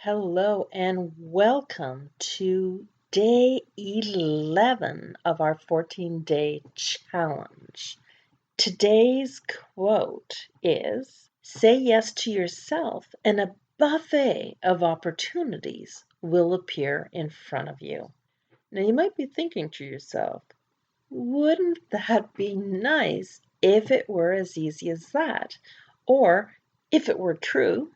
Hello and welcome to day 11 of our 14-day challenge. Today's quote is, "Say yes to yourself and a buffet of opportunities will appear in front of you." Now you might be thinking to yourself, wouldn't that be nice if it were as easy as that? Or if it were true?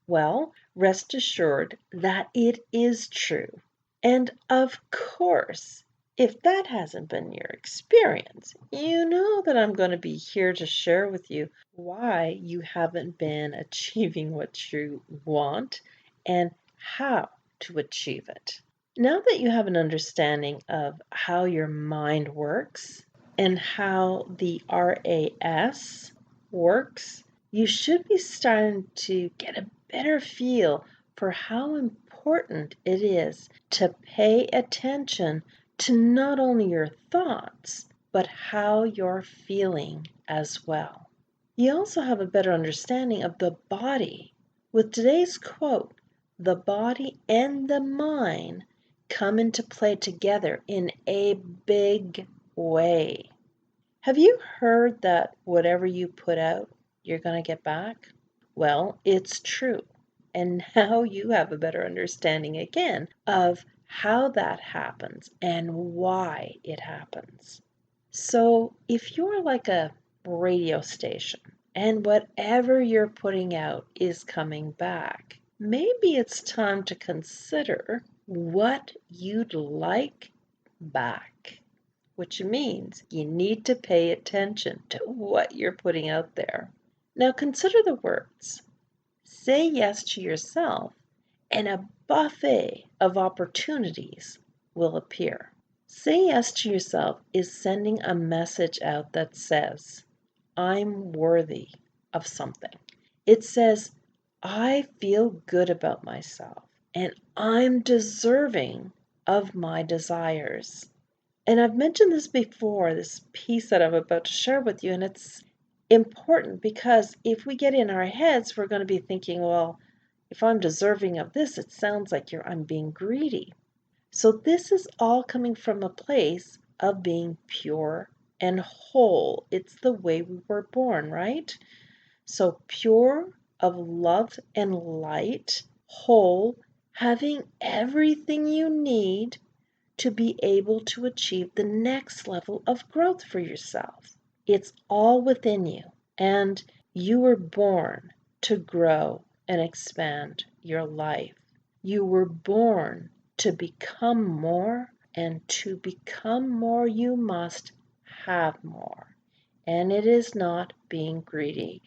Well, rest assured that it is true. And of course, if that hasn't been your experience, you know that I'm going to be here to share with you why you haven't been achieving what you want and how to achieve it. Now that you have an understanding of how your mind works and how the RAS works, you should be starting to get a better feel for how important it is to pay attention to not only your thoughts, but how you're feeling as well. You also have a better understanding of the body. With today's quote, the body and the mind come into play together in a big way. Have you heard that whatever you put out, you're going to get back? Well, it's true. And now you have a better understanding again of how that happens and why it happens. So if you're like a radio station and whatever you're putting out is coming back, maybe it's time to consider what you'd like back, which means you need to pay attention to what you're putting out there. Now consider the words. Say yes to yourself and a buffet of opportunities will appear. Say yes to yourself is sending a message out that says, I'm worthy of something. It says, I feel good about myself and I'm deserving of my desires. And I've mentioned this before, this piece that I'm about to share with you, and it's important because if we get in our heads, we're going to be thinking, well, if I'm deserving of this, it sounds like I'm being greedy. So this is all coming from a place of being pure and whole. It's the way we were born, right? So pure of love and light, whole, having everything you need to be able to achieve the next level of growth for yourself. It's all within you, and you were born to grow and expand your life. You were born to become more, and to become more, you must have more. And it is not being greedy.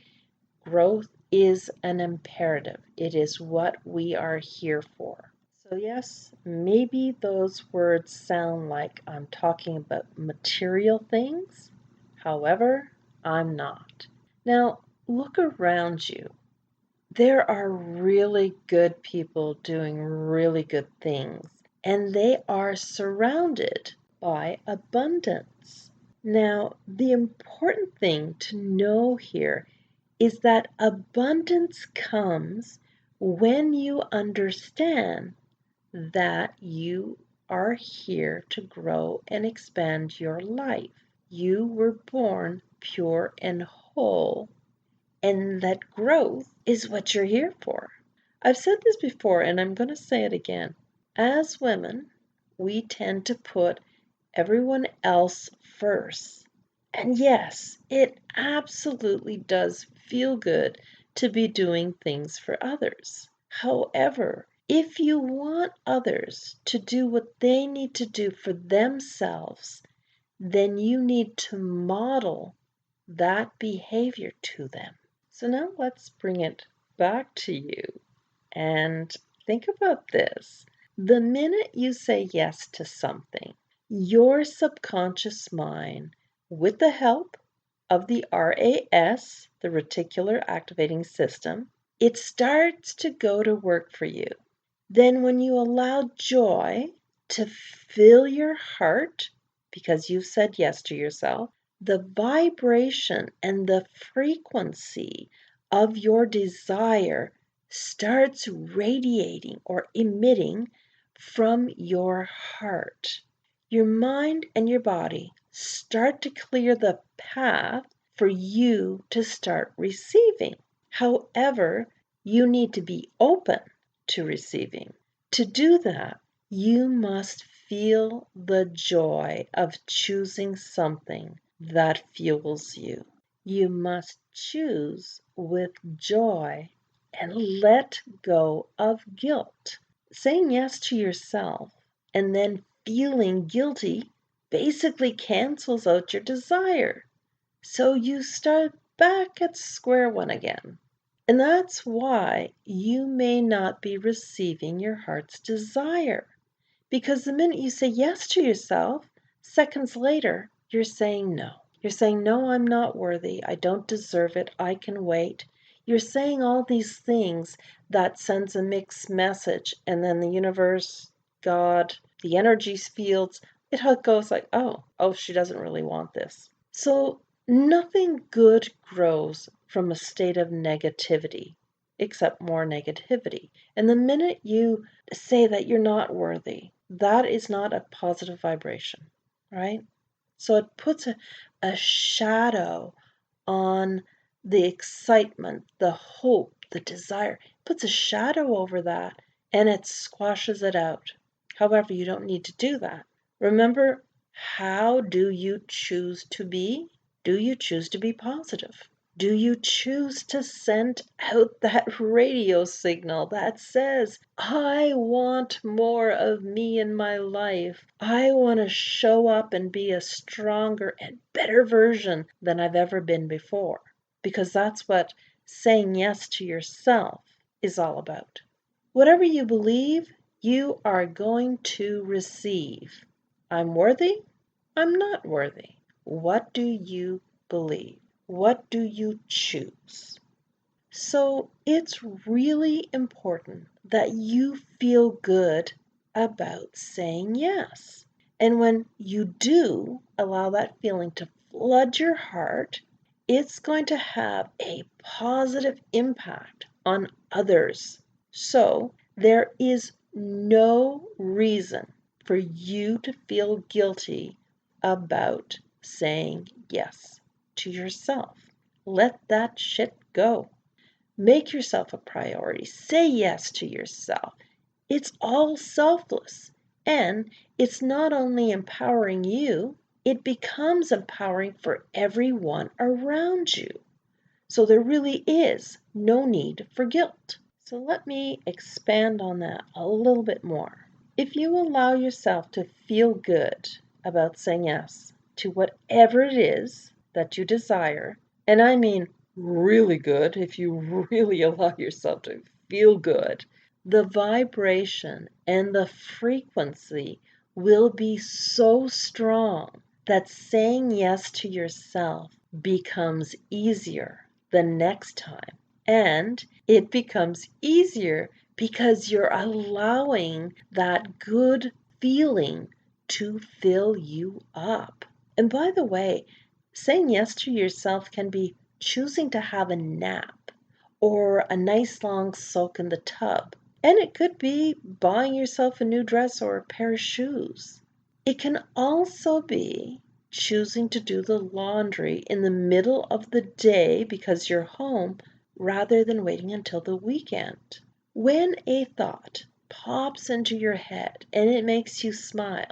Growth is an imperative, it is what we are here for. So, yes, maybe those words sound like I'm talking about material things. However, I'm not. Now, look around you. There are really good people doing really good things, and they are surrounded by abundance. Now, the important thing to know here is that abundance comes when you understand that you are here to grow and expand your life. You were born pure and whole, and that growth is what you're here for. I've said this before, and I'm going to say it again. As women, we tend to put everyone else first. And yes, it absolutely does feel good to be doing things for others. However, if you want others to do what they need to do for themselves, then you need to model that behavior to them. So now let's bring it back to you and think about this. The minute you say yes to something, your subconscious mind, with the help of the RAS, the reticular activating system, it starts to go to work for you. Then when you allow joy to fill your heart, because you've said yes to yourself, the vibration and the frequency of your desire starts radiating or emitting from your heart. Your mind and your body start to clear the path for you to start receiving. However, you need to be open to receiving. To do that, you must feel the joy of choosing something that fuels you. You must choose with joy and let go of guilt. Saying yes to yourself and then feeling guilty basically cancels out your desire. So you start back at square one again. And that's why you may not be receiving your heart's desire. Because the minute you say yes to yourself, seconds later, you're saying no. You're saying, no, I'm not worthy. I don't deserve it. I can wait. You're saying all these things that sends a mixed message. And then the universe, God, the energy fields, it goes like, oh, she doesn't really want this. So nothing good grows from a state of negativity, except more negativity. And the minute you say that you're not worthy, that is not a positive vibration, right? So it puts a shadow on the excitement, the hope, the desire. It puts a shadow over that and it squashes it out. However, you don't need to do that. Remember, how do you choose to be? Do you choose to be positive? Do you choose to send out that radio signal that says, I want more of me in my life. I want to show up and be a stronger and better version than I've ever been before? Because that's what saying yes to yourself is all about. Whatever you believe, you are going to receive. I'm worthy. I'm not worthy. What do you believe? What do you choose? So it's really important that you feel good about saying yes. And when you do allow that feeling to flood your heart, it's going to have a positive impact on others. So there is no reason for you to feel guilty about saying yes to yourself. Let that shit go. Make yourself a priority. Say yes to yourself. It's all selfless. And it's not only empowering you, it becomes empowering for everyone around you. So there really is no need for guilt. So let me expand on that a little bit more. If you allow yourself to feel good about saying yes to whatever it is that you desire, and I mean really good, if you really allow yourself to feel good, the vibration and the frequency will be so strong that saying yes to yourself becomes easier the next time. And it becomes easier because you're allowing that good feeling to fill you up. And by the way, saying yes to yourself can be choosing to have a nap or a nice long soak in the tub. And it could be buying yourself a new dress or a pair of shoes. It can also be choosing to do the laundry in the middle of the day because you're home rather than waiting until the weekend. When a thought pops into your head and it makes you smile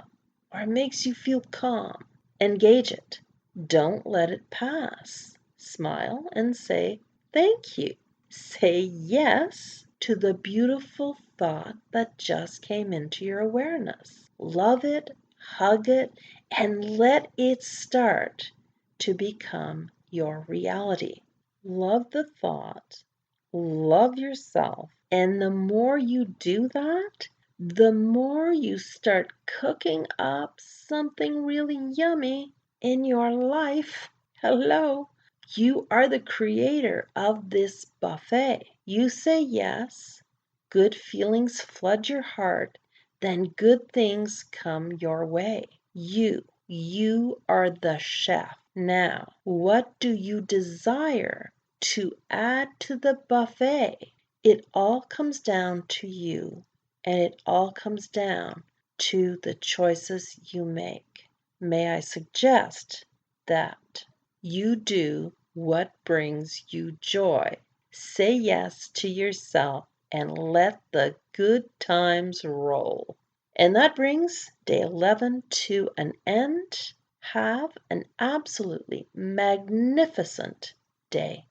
or it makes you feel calm, engage it. Don't let it pass. Smile and say thank you. Say yes to the beautiful thought that just came into your awareness. Love it, hug it, and let it start to become your reality. Love the thought, love yourself, and the more you do that, the more you start cooking up something really yummy in your life. Hello. You are the creator of this buffet. You say yes, good feelings flood your heart, then good things come your way. You are the chef. Now, what do you desire to add to the buffet? It all comes down to you, and it all comes down to the choices you make. May I suggest that you do what brings you joy? Say yes to yourself and let the good times roll. And that brings day 11 to an end. Have an absolutely magnificent day.